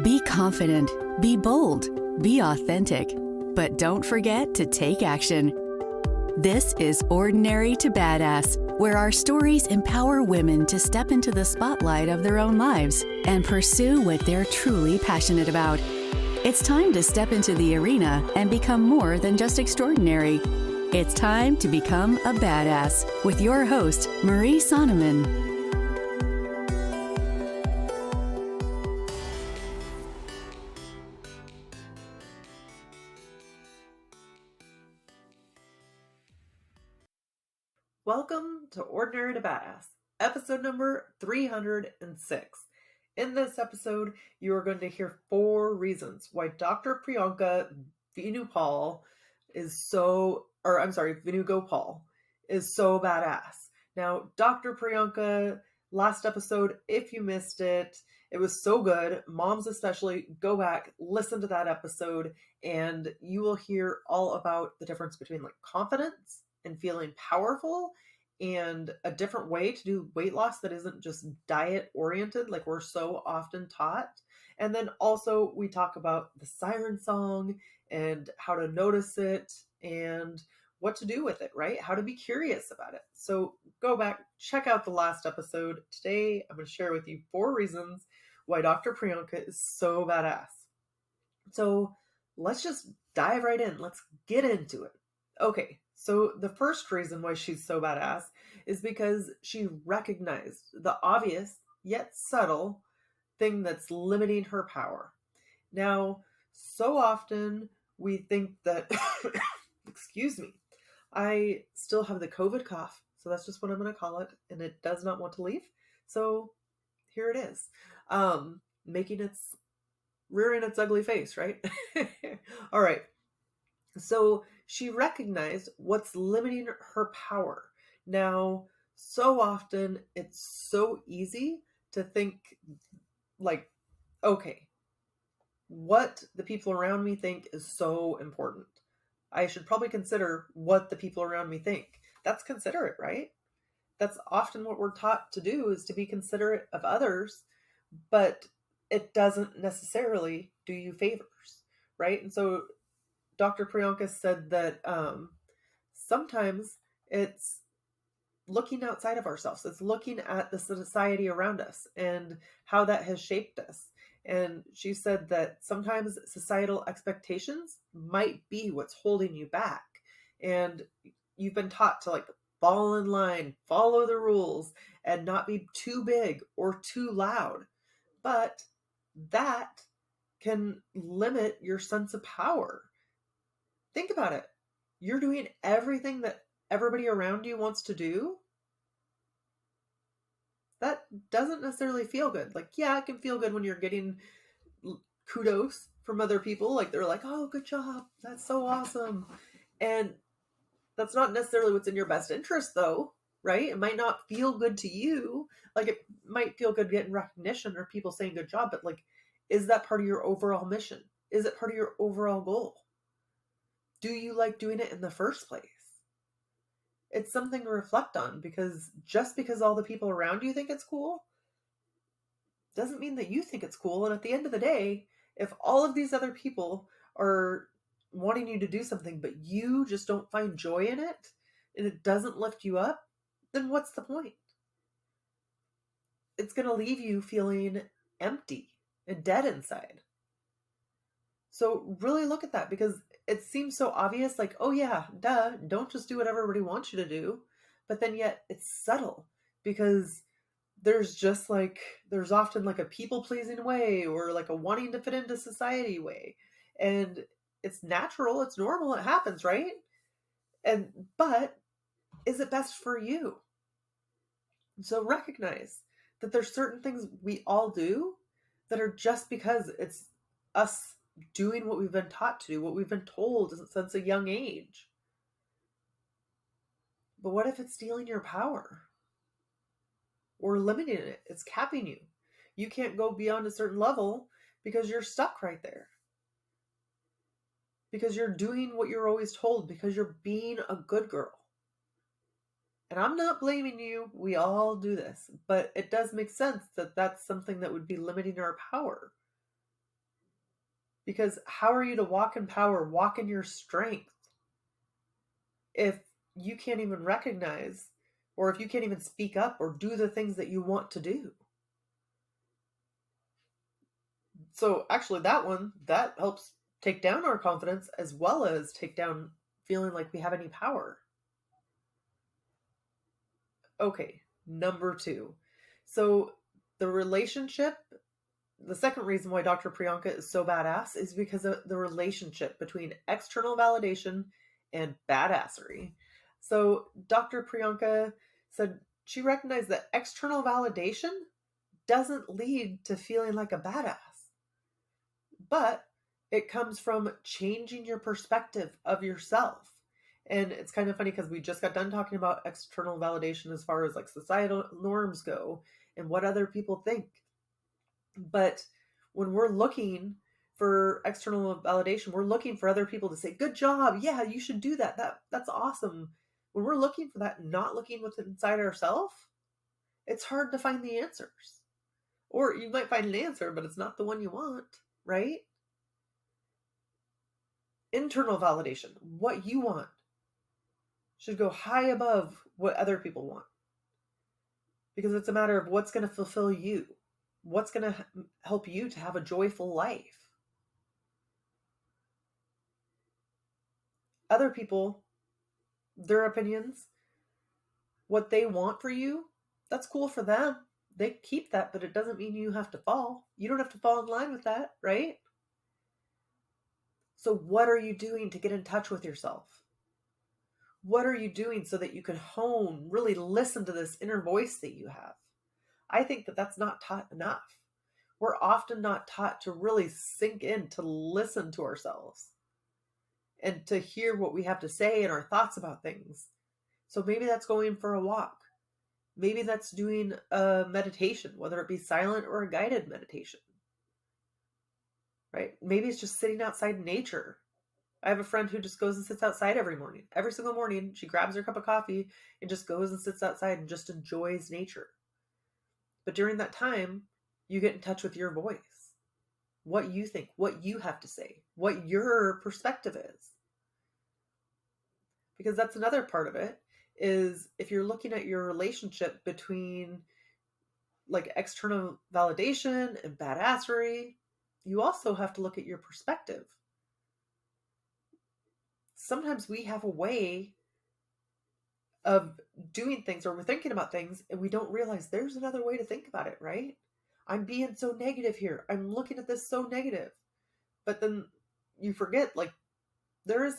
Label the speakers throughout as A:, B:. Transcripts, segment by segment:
A: Be confident, be bold, be authentic, but don't forget to take action. This is Ordinary to Badass, where our stories empower women to step into the spotlight of their own lives and pursue what they're truly passionate about. It's time to step into the arena and become more than just extraordinary. It's time to become a badass with your host, Marie Sonneman.
B: Welcome to Ordinary to Badass, episode number 306. In this episode, you are going to hear 4 reasons why Dr. Priyanka Venugopal is so badass. Now, Dr. Priyanka, last episode, if you missed it, it was so good. Moms especially, go back, listen to that episode, and you will hear all about the difference between confidence and feeling powerful and a different way to do weight loss that isn't just diet oriented like we're so often taught. And then also we talk about the siren song and how to notice it and what to do with it, right? How to be curious about it. So go back, check out the last episode. Today, I'm going to share with you 4 reasons why Dr. Priyanka is so badass. So let's just dive right in. Let's get into it. Okay, so the first reason why she's so badass is because she recognized the obvious yet subtle thing that's limiting her power. Now, so often we think that, excuse me, I still have the COVID cough, so that's just what I'm going to call it, and it does not want to leave. So here it is, rearing its ugly face, right? All right. So she recognized what's limiting her power. Now, so often it's so easy to think okay, what the people around me think is so important. I should probably consider what the people around me think. That's considerate, right? That's often what we're taught to do, is to be considerate of others, but it doesn't necessarily do you favors, right? And so Dr. Priyanka said that sometimes it's looking outside of ourselves. It's looking at the society around us and how that has shaped us. And she said that sometimes societal expectations might be what's holding you back. And you've been taught to fall in line, follow the rules, and not be too big or too loud. But that can limit your sense of power. Think about it. You're doing everything that everybody around you wants to do. That doesn't necessarily feel good. Yeah, it can feel good when you're getting kudos from other people. They're like, oh, good job. That's so awesome. And that's not necessarily what's in your best interest though, right? It might not feel good to you. It might feel good getting recognition or people saying good job, but is that part of your overall mission? Is it part of your overall goal? Do you like doing it in the first place? It's something to reflect on, because just because all the people around you think it's cool doesn't mean that you think it's cool. And at the end of the day, if all of these other people are wanting you to do something, but you just don't find joy in it and it doesn't lift you up, then what's the point? It's going to leave you feeling empty and dead inside. So really look at that, because it seems so obvious, oh yeah, duh, don't just do what everybody wants you to do. But then yet it's subtle, because there's just there's often a people-pleasing way, or a wanting to fit into society way. And it's natural, it's normal, it happens, right? But is it best for you? So recognize that there's certain things we all do that are just because it's us doing what we've been taught to do, what we've been told since a young age. But what if it's stealing your power? Or limiting it? It's capping you. You can't go beyond a certain level because you're stuck right there. Because you're doing what you're always told, because you're being a good girl. And I'm not blaming you. We all do this. But it does make sense that that's something that would be limiting our power. Because how are you to walk in power, walk in your strength, if you can't even recognize, or if you can't even speak up or do the things that you want to do? So actually that helps take down our confidence as well as take down feeling like we have any power. Okay, number 2. So the second reason why Dr. Priyanka is so badass is because of the relationship between external validation and badassery. So Dr. Priyanka said she recognized that external validation doesn't lead to feeling like a badass, but it comes from changing your perspective of yourself. And it's kind of funny because we just got done talking about external validation as far as like societal norms go and what other people think. But when we're looking for external validation, we're looking for other people to say, good job. Yeah, you should do that. That's awesome. When we're looking for that, not looking within inside ourselves, it's hard to find the answers. Or you might find an answer, but it's not the one you want, right? Internal validation, what you want, should go high above what other people want. Because it's a matter of what's going to fulfill you, what's going to help you to have a joyful life. Other people, their opinions, what they want for you, that's cool for them. They keep that, but it doesn't mean you have to fall. You don't have to fall in line with that, right? So what are you doing to get in touch with yourself? What are you doing so that you can hone, really listen to this inner voice that you have? I think that that's not taught enough. We're often not taught to really sink in, to listen to ourselves and to hear what we have to say and our thoughts about things. So maybe that's going for a walk. Maybe that's doing a meditation, whether it be silent or a guided meditation, right? Maybe it's just sitting outside in nature. I have a friend who just goes and sits outside every morning. Every single morning, she grabs her cup of coffee and just goes and sits outside and just enjoys nature. But during that time, you get in touch with your voice, what you think, what you have to say, what your perspective is. Because that's another part of it, is if you're looking at your relationship between like external validation and badassery, you also have to look at your perspective. Sometimes we have a way of doing things, or we're thinking about things and we don't realize there's another way to think about it, right? I'm being so negative here. I'm looking at this so negative. But then you forget, like, there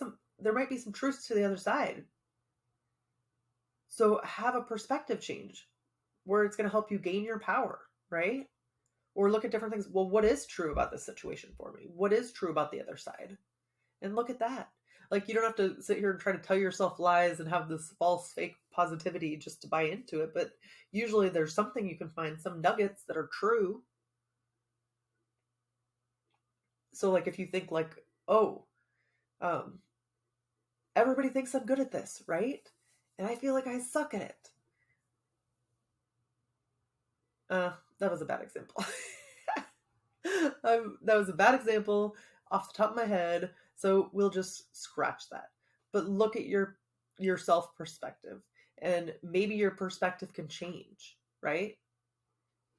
B: might be some truth to the other side. So have a perspective change where it's going to help you gain your power, right? Or look at different things. Well, what is true about this situation for me? What is true about the other side? And look at that. Like, you don't have to sit here and try to tell yourself lies and have this false fake positivity just to buy into it. But usually there's something you can find, some nuggets that are true. So like if you think like, oh, everybody thinks I'm good at this, right? And I feel like I suck at it. That was a bad example. That was a bad example off the top of my head. So we'll just scratch that. But look at your self perspective, and maybe your perspective can change, right?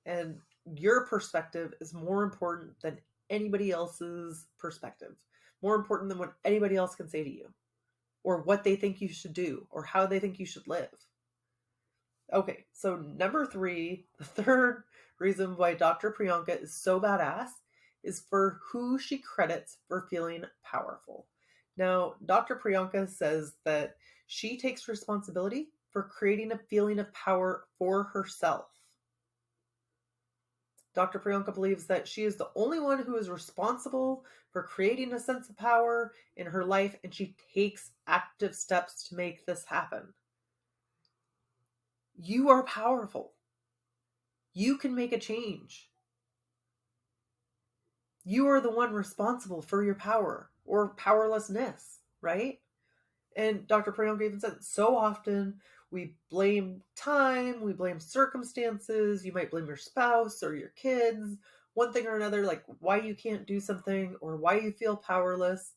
B: And your perspective is more important than anybody else's perspective, more important than what anybody else can say to you, or what they think you should do, or how they think you should live. Okay, so number 3, the third reason why Dr. Priyanka is so badass is for who she credits for feeling powerful. Now, Dr. Priyanka says that she takes responsibility for creating a feeling of power for herself. Dr. Priyanka believes that she is the only one who is responsible for creating a sense of power in her life, and she takes active steps to make this happen. You are powerful. You can make a change. You are the one responsible for your power or powerlessness, right? And Dr. Priyanka even said so often we blame time, we blame circumstances, you might blame your spouse or your kids one thing or another, like why you can't do something or why you feel powerless,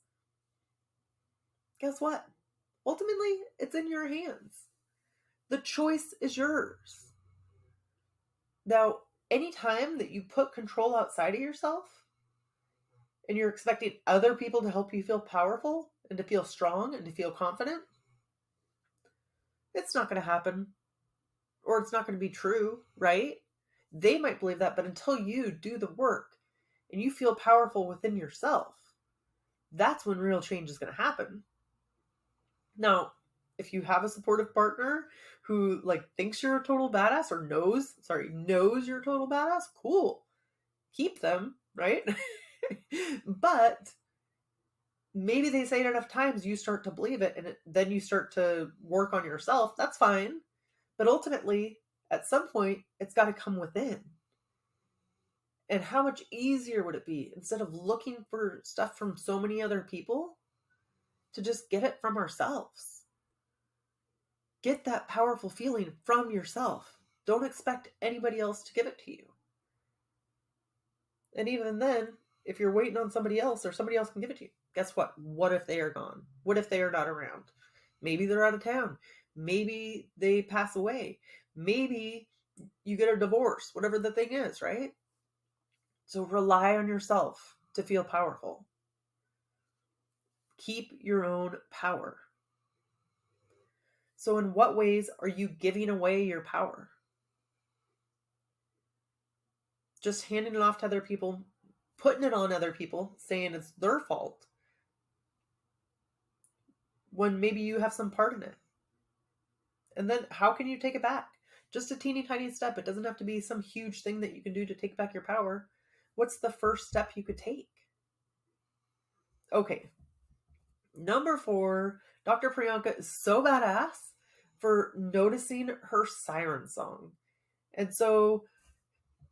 B: guess what? Ultimately, it's in your hands. The choice is yours. Now, anytime that you put control outside of yourself and you're expecting other people to help you feel powerful and to feel strong and to feel confident, it's not going to happen, or it's not going to be true, right? They might believe that, but until you do the work and you feel powerful within yourself, that's when real change is going to happen. Now, if you have a supportive partner who like thinks you're a total badass or knows you're a total badass, cool. Keep them, right? But maybe they say it enough times, you start to believe it, and then you start to work on yourself. That's fine. But ultimately, at some point, it's got to come within. And how much easier would it be, instead of looking for stuff from so many other people, to just get it from ourselves? Get that powerful feeling from yourself. Don't expect anybody else to give it to you. And even then, if you're waiting on somebody else or somebody else can give it to you, guess what? What if they are gone? What if they are not around? Maybe they're out of town. Maybe they pass away. Maybe you get a divorce, whatever the thing is, right? So rely on yourself to feel powerful. Keep your own power. So in what ways are you giving away your power? Just handing it off to other people, putting it on other people, saying it's their fault, when maybe you have some part in it. And then how can you take it back? Just a teeny tiny step. It doesn't have to be some huge thing that you can do to take back your power. What's the first step you could take? Okay. Number 4, Dr. Priyanka is so badass for noticing her siren song. And so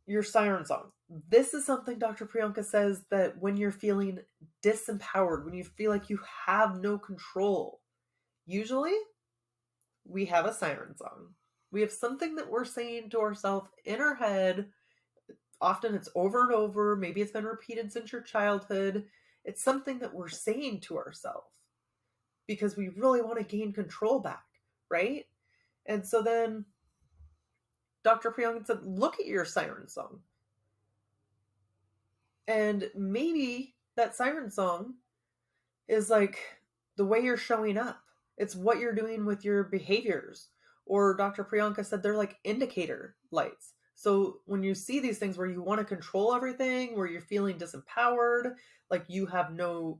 B: your siren song. This is something Dr. Priyanka says that when you're feeling disempowered, when you feel like you have no control, usually we have a siren song. We have something that we're saying to ourselves in our head. Often it's over and over. Maybe it's been repeated since your childhood. It's something that we're saying to ourselves because we really want to gain control back, right? And so then Dr. Priyanka said, look at your siren song. And maybe that siren song is like the way you're showing up. It's what you're doing with your behaviors. Or Dr. Priyanka said they're like indicator lights. So when you see these things where you want to control everything, where you're feeling disempowered, like you have no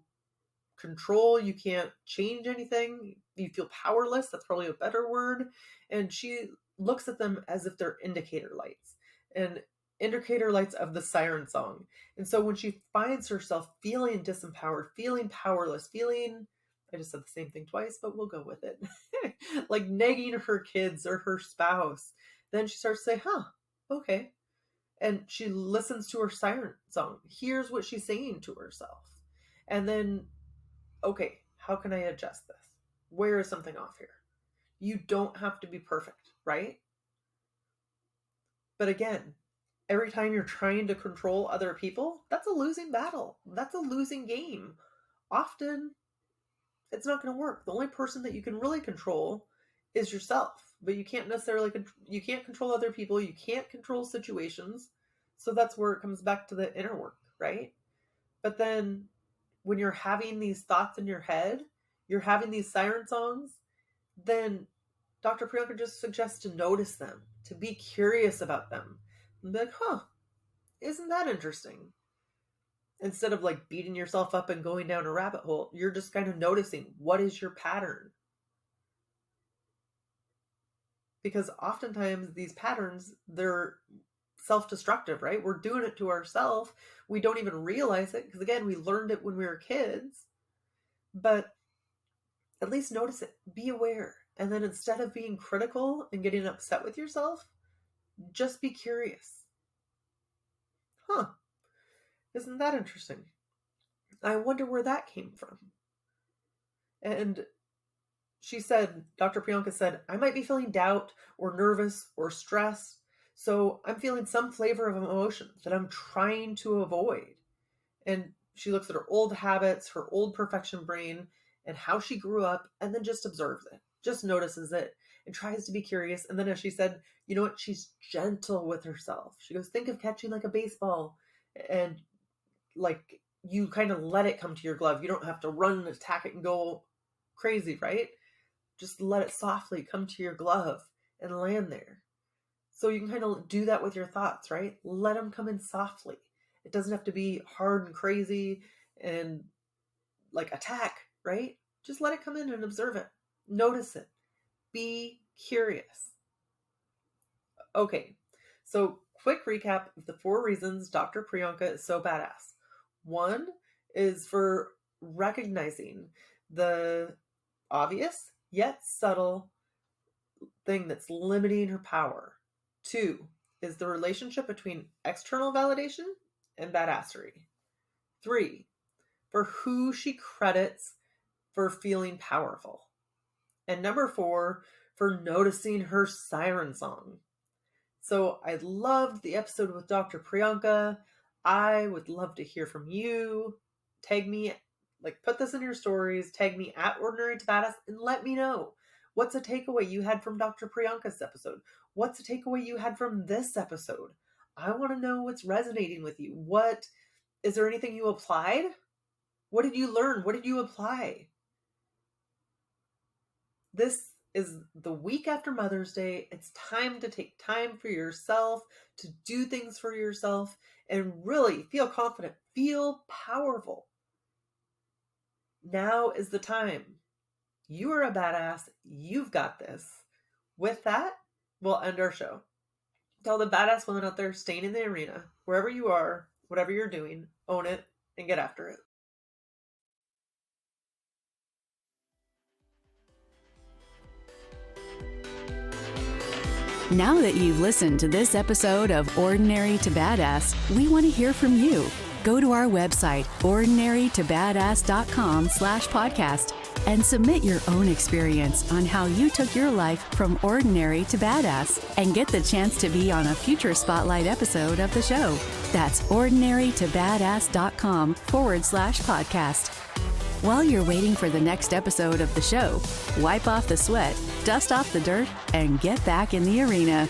B: control, you can't change anything, you feel powerless, that's probably a better word. And she looks at them as if they're indicator lights. And indicator lights of the siren song. And so when she finds herself feeling disempowered, feeling powerless, feeling, I just said the same thing twice, but we'll go with it, like nagging her kids or her spouse, then she starts to say, okay. And she listens to her siren song, hears what she's saying to herself. And then, okay, how can I adjust this? Where is something off here? You don't have to be perfect, right? But again, every time you're trying to control other people, that's a losing battle. That's a losing game. Often, it's not going to work. The only person that you can really control is yourself. But you can't necessarily, you can't control other people. You can't control situations. So that's where it comes back to the inner work, right? But then when you're having these thoughts in your head, you're having these siren songs, then Dr. Priyanka just suggests to notice them, to be curious about them. And be like, isn't that interesting? Instead of like beating yourself up and going down a rabbit hole, you're just kind of noticing, what is your pattern? Because oftentimes these patterns, they're self-destructive, right? We're doing it to ourselves. We don't even realize it because, again, we learned it when we were kids. But at least notice it. Be aware. And then instead of being critical and getting upset with yourself, just be curious. Isn't that interesting? I wonder where that came from. And she said, Dr. Priyanka said, I might be feeling doubt or nervous or stress. So I'm feeling some flavor of emotion that I'm trying to avoid. And she looks at her old habits, her old perfection brain, and how she grew up, and then just observes it, just notices it, and tries to be curious. And then, as she said, you know what? She's gentle with herself. She goes, think of catching like a baseball, and like you kind of let it come to your glove. You don't have to run and attack it and go crazy, right? Just let it softly come to your glove and land there. So you can kind of do that with your thoughts, right? Let them come in softly. It doesn't have to be hard and crazy and like attack, right? Just let it come in and observe it. Notice it. Be curious. Okay, so quick recap of the 4 reasons Dr. Priyanka is so badass. 1 is for recognizing the obvious yet subtle thing that's limiting her power. 2 is the relationship between external validation and badassery. 3, for who she credits for feeling powerful. And number 4, for noticing her siren song. So I loved the episode with Dr. Priyanka. I would love to hear from you. Tag me, like put this in your stories, tag me at Ordinary to Badass, and let me know. What's a takeaway you had from Dr. Priyanka's episode? What's a takeaway you had from this episode? I want to know what's resonating with you. Is there anything you applied? What did you learn? What did you apply? This is the week after Mother's Day. It's time to take time for yourself, to do things for yourself, and really feel confident, feel powerful. Now is the time. You are a badass. You've got this. With that, we'll end our show. Tell the badass women out there staying in the arena, wherever you are, whatever you're doing, own it and get after it.
A: Now that you've listened to this episode of Ordinary to Badass, we want to hear from you. Go to our website, ordinarytobadass.com/podcast, and submit your own experience on how you took your life from ordinary to badass and get the chance to be on a future spotlight episode of the show. That's ordinarytobadass.com/podcast. While you're waiting for the next episode of the show, wipe off the sweat, dust off the dirt, and get back in the arena.